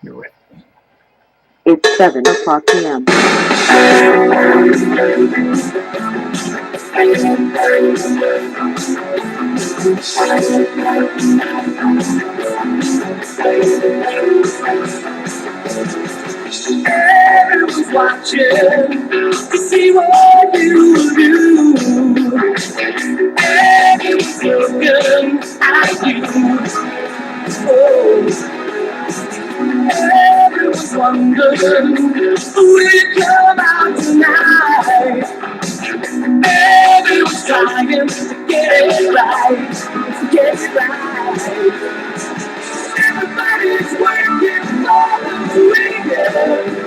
You're with. It's 7 o'clock p.m. Everyone's watching to see what you do. Everyone's looking at you. Oh, everyone's wondering will you come out tonight. Everyone's trying to get it right, get it right. Everybody's working for the weekend.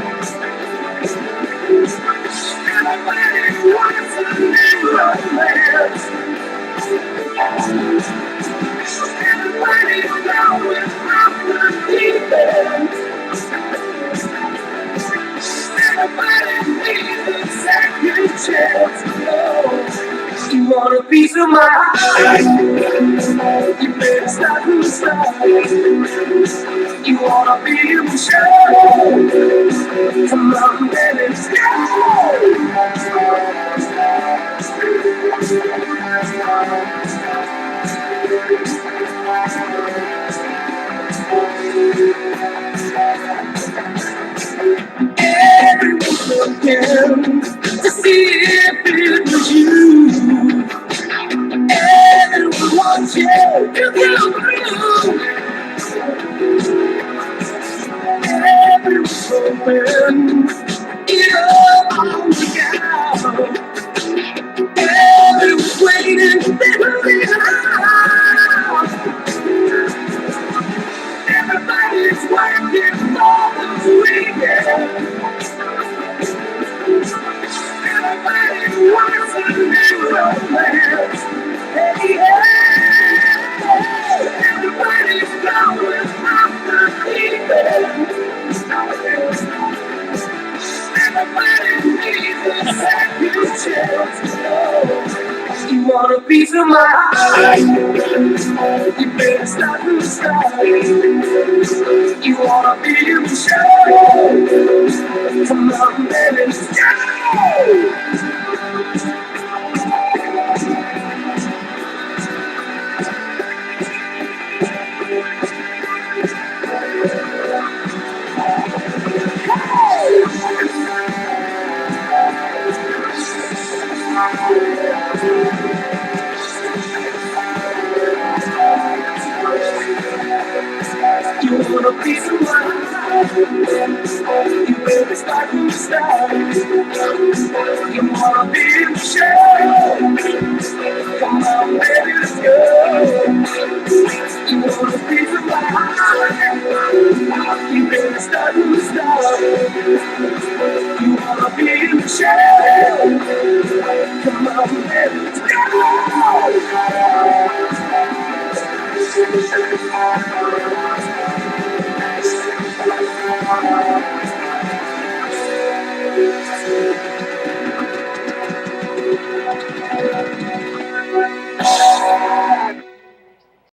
Everybody wants a new romance. Everybody's going off the deep end. Everybody needs a second chance. Oh, you want a piece of my heart? You better start to start. You wanna be in the show? Come on, baby, let's everyone's looking to see if it was you. Everyone wants you to come through. Everyone's hoping it all work out. Everyone's waiting to figure it out. Everybody's working for the weekend. Everybody wants a new romance. Hey, hey, everybody's going off the deep end. Everybody needs a second chance. Oh, you want a piece of my heart? You better start to start. You wanna be in the show? Come on, baby, let's go. You want a piece of my heart? You better start to start. You wanna be in the show? Come on, baby, let's go. You want a piece of my heart? You better start to start. You wanna be in the show? Come on, baby, let's go.